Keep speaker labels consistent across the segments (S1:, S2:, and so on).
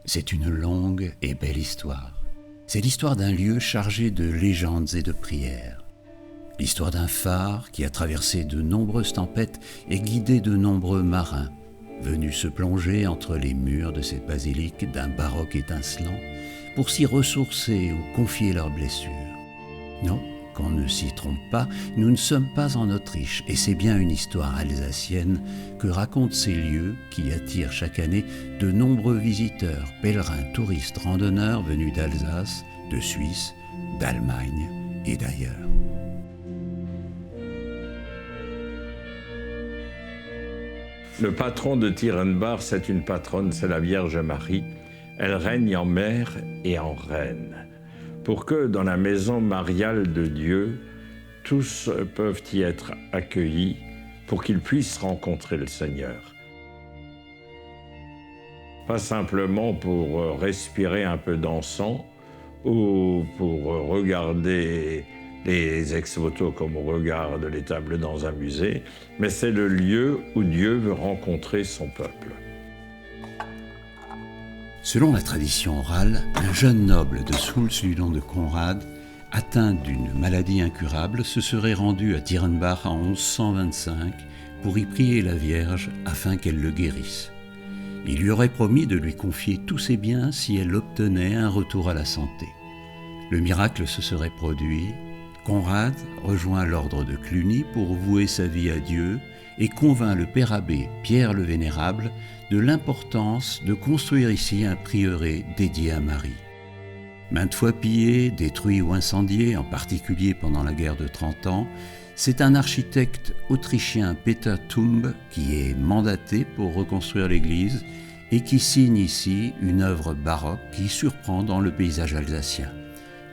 S1: C'est une longue et belle histoire. C'est l'histoire d'un lieu chargé de légendes et de prières. L'histoire d'un phare qui a traversé de nombreuses tempêtes et guidé de nombreux marins, venus se plonger entre les murs de cette basilique d'un baroque étincelant pour s'y ressourcer ou confier leurs blessures. Non, qu'on ne s'y trompe pas, nous ne sommes pas en Autriche et c'est bien une histoire alsacienne que racontent ces lieux qui attirent chaque année de nombreux visiteurs, pèlerins, touristes, randonneurs venus d'Alsace, de Suisse, d'Allemagne et d'ailleurs.
S2: Le patron de Tierenbach, c'est une patronne, c'est la Vierge Marie. Elle règne en mère et en reine. Pour que dans la maison mariale de Dieu, tous peuvent y être accueillis pour qu'ils puissent rencontrer le Seigneur. Pas simplement pour respirer un peu d'encens ou pour regarder les ex-voto comme on regarde les tables dans un musée, mais c'est le lieu où Dieu veut rencontrer son peuple.
S1: Selon la tradition orale, un jeune noble de Soultz du nom de Conrad, atteint d'une maladie incurable, se serait rendu à Tierenbach en 1125 pour y prier la Vierge afin qu'elle le guérisse. Il lui aurait promis de lui confier tous ses biens si elle obtenait un retour à la santé. Le miracle se serait produit. Conrad rejoint l'ordre de Cluny pour vouer sa vie à Dieu et convainc le père abbé Pierre le Vénérable de l'importance de construire ici un prieuré dédié à Marie. Maintes fois pillé, détruit ou incendié, en particulier pendant la guerre de 30 ans, c'est un architecte autrichien, Peter Tumb, qui est mandaté pour reconstruire l'église et qui signe ici une œuvre baroque qui surprend dans le paysage alsacien.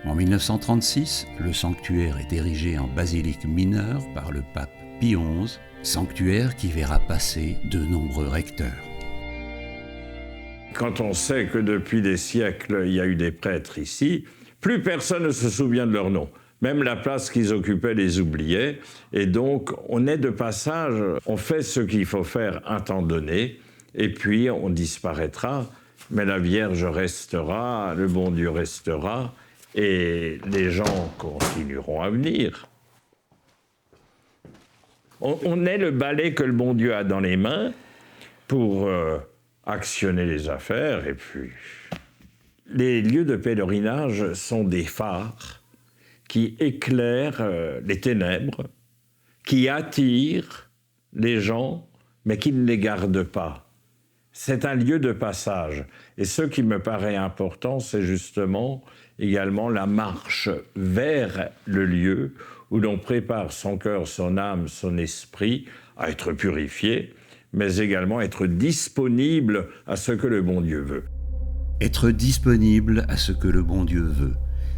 S1: En 1936, le sanctuaire est érigé en basilique mineure par le pape Pie XI, sanctuaire qui verra passer de nombreux recteurs.
S2: Quand on sait que depuis des siècles, il y a eu des prêtres ici, plus personne ne se souvient de leur nom. Même la place qu'ils occupaient les oubliait. Et donc, on est de passage, on fait ce qu'il faut faire un temps donné, et puis on disparaîtra. Mais la Vierge restera, le bon Dieu restera, et les gens continueront à venir. On est le balai que le bon Dieu a dans les mains pour actionner les affaires. Et puis, les lieux de pèlerinage sont des phares qui éclairent les ténèbres, qui attirent les gens, mais qui ne les gardent pas. C'est un lieu de passage. Et ce qui me paraît important, c'est justement également la marche vers le lieu où l'on prépare son cœur, son âme, son esprit à être purifié, mais également être disponible à ce que le bon Dieu veut.
S1: Être disponible à ce que le bon Dieu veut.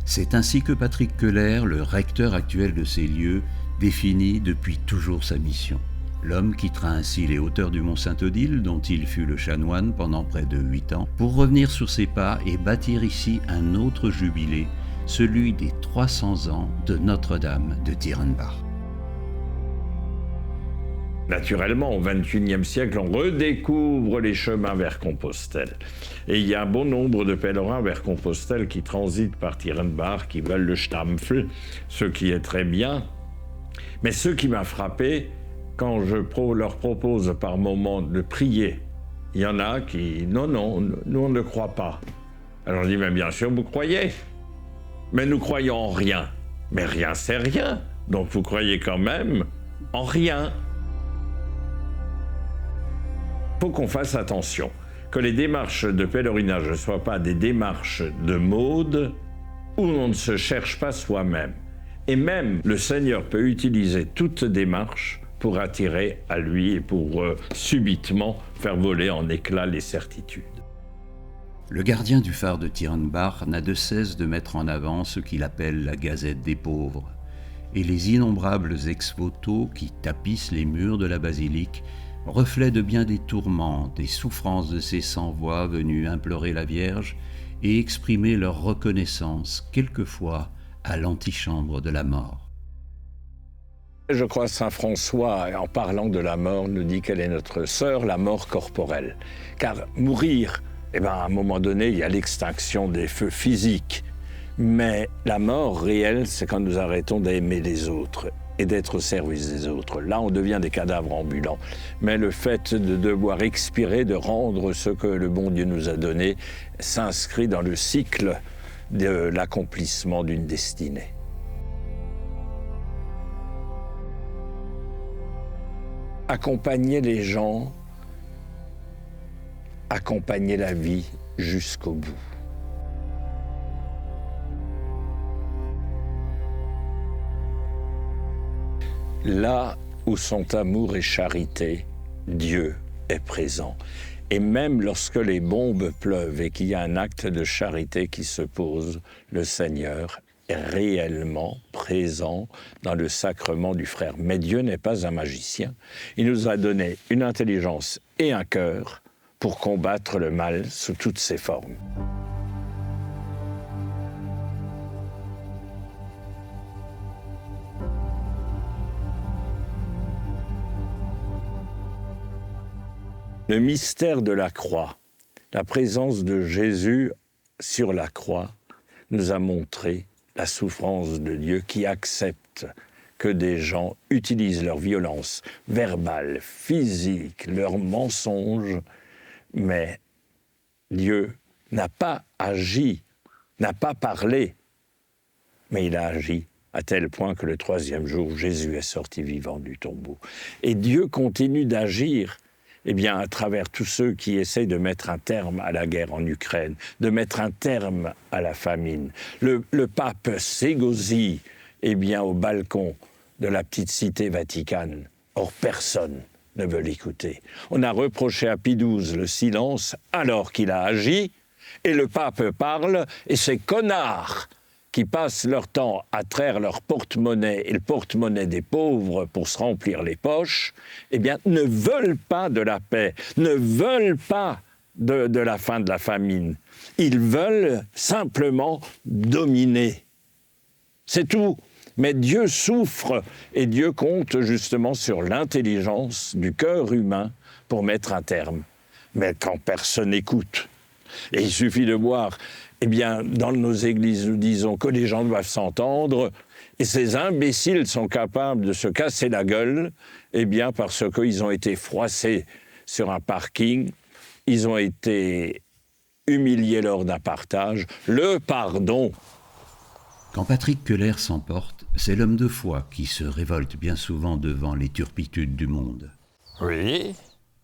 S1: C'est ainsi que Patrick Keller, le recteur actuel de ces lieux, définit depuis toujours sa mission. L'homme quittera ainsi les hauteurs du Mont Saint-Odile, dont il fut le chanoine pendant près de 8 ans, pour revenir sur ses pas et bâtir ici un autre jubilé, celui des 300 ans de Notre-Dame de Tierenbach.
S2: Naturellement, au XXIe siècle, on redécouvre les chemins vers Compostelle. Et il y a un bon nombre de pèlerins vers Compostelle qui transitent par Tierenbach, qui veulent le Stampfel, ce qui est très bien. Mais ce qui m'a frappé, quand je leur propose par moment de prier, il y en a qui, non, nous on ne croit pas. Alors je dis, mais bien sûr, vous croyez. Mais nous croyons en rien. Mais rien, c'est rien. Donc vous croyez quand même en rien. Il faut qu'on fasse attention, que les démarches de pèlerinage ne soient pas des démarches de mode où on ne se cherche pas soi-même. Et même le Seigneur peut utiliser toute démarche pour attirer à lui et pour subitement faire voler en éclats les certitudes.
S1: Le gardien du phare de Tierenbach n'a de cesse de mettre en avant ce qu'il appelle la gazette des pauvres, et les innombrables ex-voto qui tapissent les murs de la basilique reflet de bien des tourments, des souffrances de ces sans-voix venus implorer la Vierge et exprimer leur reconnaissance, quelquefois, à l'antichambre de la mort.
S2: Je crois que Saint François, en parlant de la mort, nous dit qu'elle est notre sœur, la mort corporelle. Car mourir, eh bien, à un moment donné, il y a l'extinction des feux physiques. Mais la mort réelle, c'est quand nous arrêtons d'aimer les autres et d'être au service des autres. Là, on devient des cadavres ambulants. Mais le fait de devoir expirer, de rendre ce que le bon Dieu nous a donné, s'inscrit dans le cycle de l'accomplissement d'une destinée. Accompagner les gens, accompagner la vie jusqu'au bout. Là où sont amour et charité, Dieu est présent. Et même lorsque les bombes pleuvent et qu'il y a un acte de charité qui se pose, le Seigneur est réellement présent dans le sacrement du frère. Mais Dieu n'est pas un magicien. Il nous a donné une intelligence et un cœur pour combattre le mal sous toutes ses formes. Le mystère de la croix, la présence de Jésus sur la croix, nous a montré la souffrance de Dieu qui accepte que des gens utilisent leur violence verbale, physique, leurs mensonges, mais Dieu n'a pas agi, n'a pas parlé, mais il a agi à tel point que le 3e jour, Jésus est sorti vivant du tombeau. Et Dieu continue d'agir à travers tous ceux qui essayent de mettre un terme à la guerre en Ukraine, de mettre un terme à la famine. Le pape s'égosille au balcon de la petite cité vaticane. Or, personne ne veut l'écouter. On a reproché à Pie XII le silence alors qu'il a agi, et le pape parle, et ces connards qui passent leur temps à traire leur porte-monnaie et le porte-monnaie des pauvres pour se remplir les poches, ne veulent pas de la paix, ne veulent pas de la fin de la famine. Ils veulent simplement dominer. C'est tout. Mais Dieu souffre et Dieu compte justement sur l'intelligence du cœur humain pour mettre un terme. Mais quand personne n'écoute, et il suffit de voir, dans nos églises, nous disons que les gens doivent s'entendre, et ces imbéciles sont capables de se casser la gueule, parce qu'ils ont été froissés sur un parking, ils ont été humiliés lors d'un partage. Le pardon.
S1: Quand Patrick Keller s'emporte, c'est l'homme de foi qui se révolte bien souvent devant les turpitudes du monde.
S2: Oui.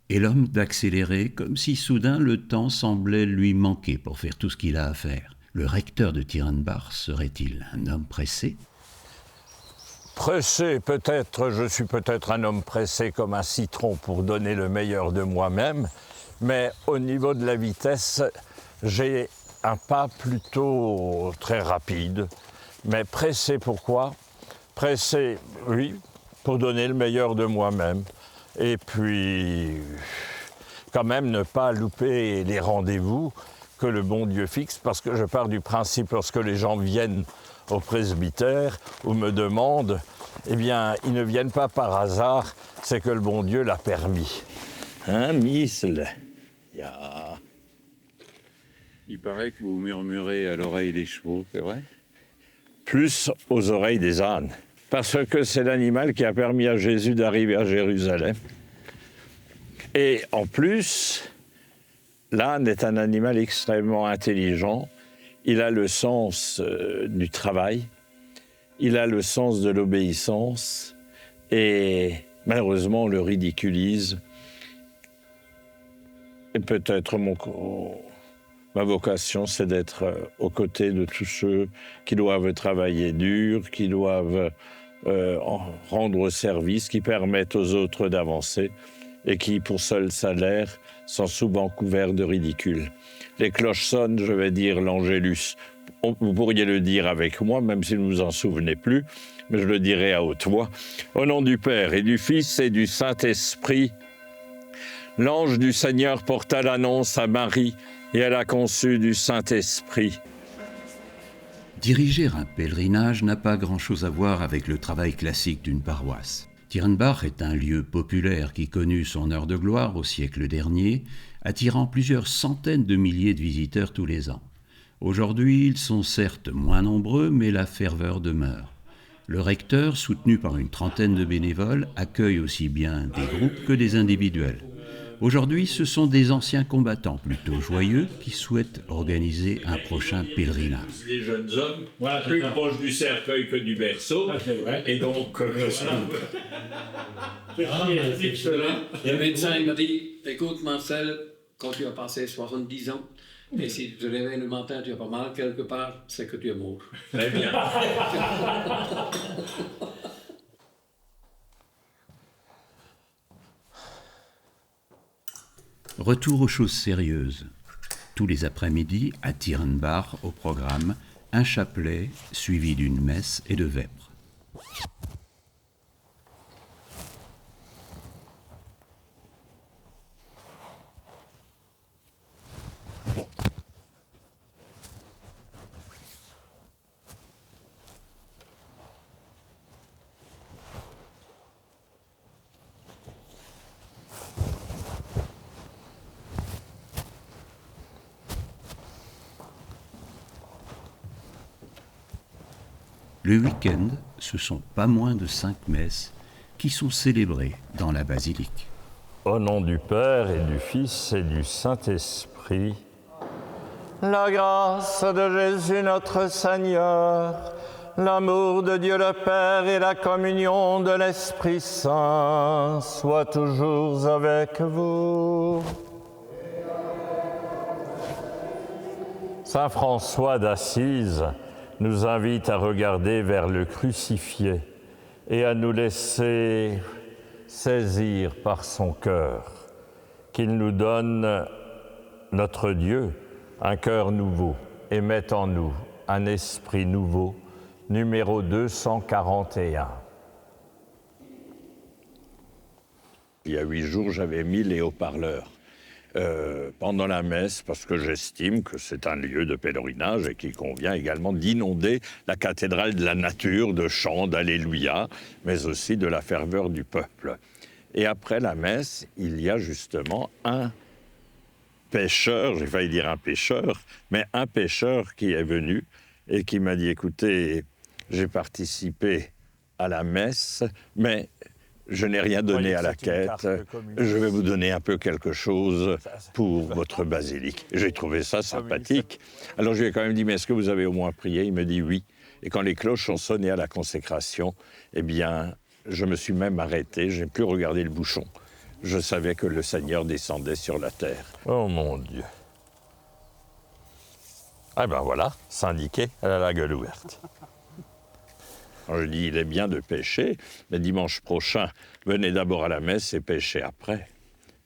S1: Et l'homme d'accélérer, comme si soudain le temps semblait lui manquer pour faire tout ce qu'il a à faire. Le recteur de Tirenbach serait-il un homme pressé ?
S2: Pressé, peut-être, je suis peut-être un homme pressé comme un citron pour donner le meilleur de moi-même, mais au niveau de la vitesse, j'ai un pas plutôt très rapide. Mais pressé, pourquoi ? Pressé, oui, pour donner le meilleur de moi-même. Et puis, quand même, ne pas louper les rendez-vous que le bon Dieu fixe, parce que je pars du principe, lorsque les gens viennent au presbytère ou me demandent, ils ne viennent pas par hasard, c'est que le bon Dieu l'a permis. Hein, Missle ? Yeah.
S1: Il paraît que vous murmurez à l'oreille des chevaux, c'est vrai ?
S2: Plus aux oreilles des ânes. Parce que c'est l'animal qui a permis à Jésus d'arriver à Jérusalem. Et en plus, l'âne est un animal extrêmement intelligent. Il a le sens du travail, il a le sens de l'obéissance, et malheureusement, on le ridiculise. Et peut-être ma vocation, c'est d'être aux côtés de tous ceux qui doivent travailler dur, qui doivent rendre service, qui permettent aux autres d'avancer et qui, pour seul salaire, sont souvent couverts de ridicule. Les cloches sonnent, je vais dire l'Angélus. Vous pourriez le dire avec moi, même si vous ne vous en souvenez plus, mais je le dirai à haute voix. Au nom du Père et du Fils et du Saint-Esprit, l'ange du Seigneur porta l'annonce à Marie et elle a conçu du Saint-Esprit.
S1: Diriger un pèlerinage n'a pas grand-chose à voir avec le travail classique d'une paroisse. Tirrenbach est un lieu populaire qui connut son heure de gloire au siècle dernier, attirant plusieurs centaines de milliers de visiteurs tous les ans. Aujourd'hui, ils sont certes moins nombreux, mais la ferveur demeure. Le recteur, soutenu par une trentaine de bénévoles, accueille aussi bien des groupes que des individuels. Aujourd'hui, ce sont des anciens combattants plutôt joyeux qui souhaitent organiser un prochain pèlerinage.
S2: Les jeunes hommes, plus proches du cercueil que du berceau, et donc...
S3: Le médecin m'a dit, écoute Marcel, quand tu as passé 70 ans, et si tu te réveilles le matin, tu as pas mal quelque part, c'est que tu es mort.
S2: Très bien.
S1: Retour aux choses sérieuses. Tous les après-midi, à Tirrenbach, au programme, un chapelet suivi d'une messe et de vêpres. Le week-end, ce sont pas moins de 5 messes qui sont célébrées dans la basilique.
S2: Au nom du Père et du Fils et du Saint-Esprit,
S4: la grâce de Jésus notre Seigneur, l'amour de Dieu le Père et la communion de l'Esprit Saint soient toujours avec vous.
S2: Saint François d'Assise nous invite à regarder vers le crucifié et à nous laisser saisir par son cœur, qu'il nous donne notre Dieu, un cœur nouveau, et mette en nous un esprit nouveau, numéro 241. Il y a 8 jours, j'avais mis les haut-parleurs pendant la messe, parce que j'estime que c'est un lieu de pèlerinage et qu'il convient également d'inonder la cathédrale de la nature, de chants, d'alléluia, mais aussi de la ferveur du peuple. Et après la messe, il y a justement un pêcheur, j'ai failli dire un pêcheur, mais un pêcheur qui est venu et qui m'a dit, écoutez, j'ai participé à la messe, mais je n'ai rien donné à la quête, je vais vous donner un peu quelque chose pour votre basilique. J'ai trouvé ça sympathique. Alors je lui ai quand même dit, mais est-ce que vous avez au moins prié? Il me dit oui. Et quand les cloches ont sonné à la consécration, eh bien, je me suis même arrêté, je n'ai plus regardé le bouchon. Je savais que le Seigneur descendait sur la terre. Oh mon Dieu. Ah ben voilà, syndiqué, elle a la gueule ouverte. Alors je dis, il est bien de pêcher, mais dimanche prochain, venez d'abord à la messe et pêchez après.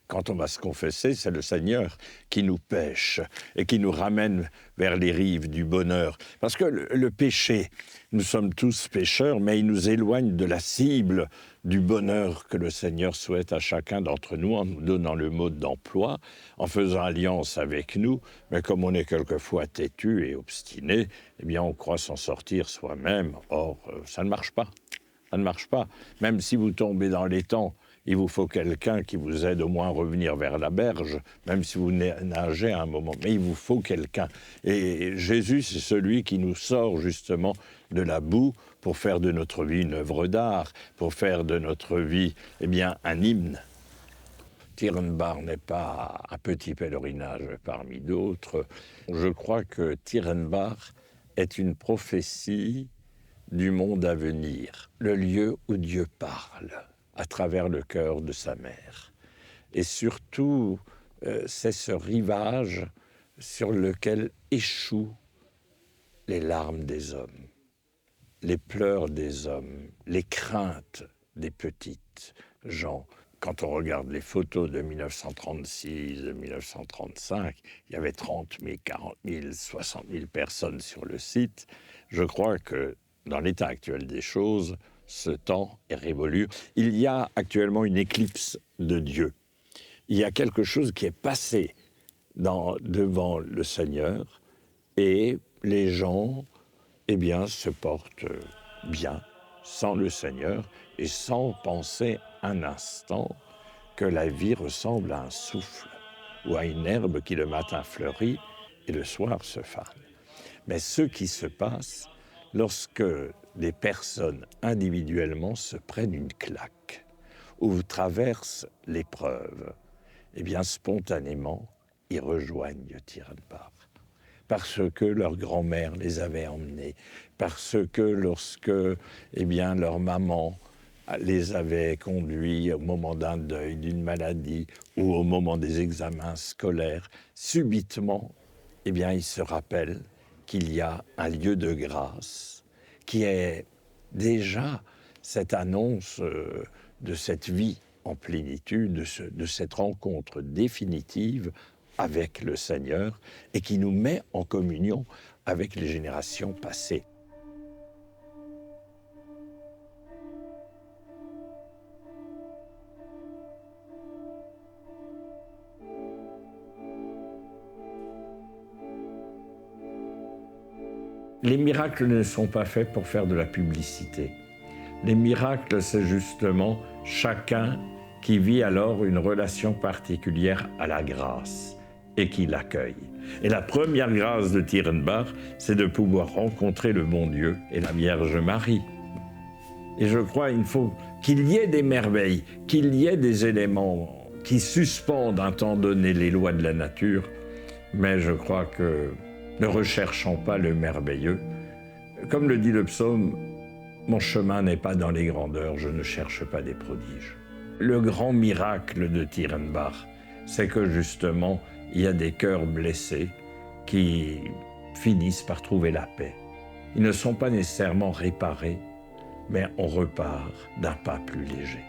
S2: Quand on va se confesser, c'est le Seigneur qui nous pêche et qui nous ramène vers les rives du bonheur. Parce que le péché, nous sommes tous pécheurs, mais il nous éloigne de la cible du bonheur que le Seigneur souhaite à chacun d'entre nous en nous donnant le mode d'emploi, en faisant alliance avec nous. Mais comme on est quelquefois têtu et obstiné, eh bien on croit s'en sortir soi-même. Or, ça ne marche pas. Ça ne marche pas. Même si vous tombez dans les temps, il vous faut quelqu'un qui vous aide au moins à revenir vers la berge, même si vous nagez à un moment. Mais il vous faut quelqu'un. Et Jésus, c'est celui qui nous sort justement de la boue pour faire de notre vie une œuvre d'art, pour faire de notre vie, eh bien, un hymne. Tirrenbach n'est pas un petit pèlerinage parmi d'autres. Je crois que Tirrenbach est une prophétie du monde à venir, le lieu où Dieu parle à travers le cœur de sa mère. Et surtout, c'est ce rivage sur lequel échouent les larmes des hommes, les pleurs des hommes, les craintes des petites gens. Quand on regarde les photos de 1936, de 1935, il y avait 30 000, 40 000, 60 000 personnes sur le site. Je crois que dans l'état actuel des choses, ce temps est révolu. Il y a actuellement une éclipse de Dieu. Il y a quelque chose qui est passé devant le Seigneur et les gens, eh bien, se portent bien, sans le Seigneur et sans penser un instant que la vie ressemble à un souffle ou à une herbe qui le matin fleurit et le soir se fane. Mais ce qui se passe lorsque des personnes individuellement se prennent une claque ou traversent l'épreuve, eh bien spontanément, ils rejoignent Tierenbach. Parce que leur grand-mère les avait emmenés, parce que lorsque leur maman les avait conduits au moment d'un deuil, d'une maladie ou au moment des examens scolaires, subitement, ils se rappellent qu'il y a un lieu de grâce qui est déjà cette annonce de cette vie en plénitude, de cette rencontre définitive avec le Seigneur et qui nous met en communion avec les générations passées. Les miracles ne sont pas faits pour faire de la publicité. Les miracles, c'est justement chacun qui vit alors une relation particulière à la grâce et qui l'accueille. Et la première grâce de Tierenbach, c'est de pouvoir rencontrer le bon Dieu et la Vierge Marie. Et je crois qu'il faut qu'il y ait des merveilles, qu'il y ait des éléments qui suspendent un temps donné les lois de la nature, mais je crois que ne recherchons pas le merveilleux. Comme le dit le psaume, « Mon chemin n'est pas dans les grandeurs, je ne cherche pas des prodiges ». Le grand miracle de Tierenbach, c'est que justement, il y a des cœurs blessés qui finissent par trouver la paix. Ils ne sont pas nécessairement réparés, mais on repart d'un pas plus léger.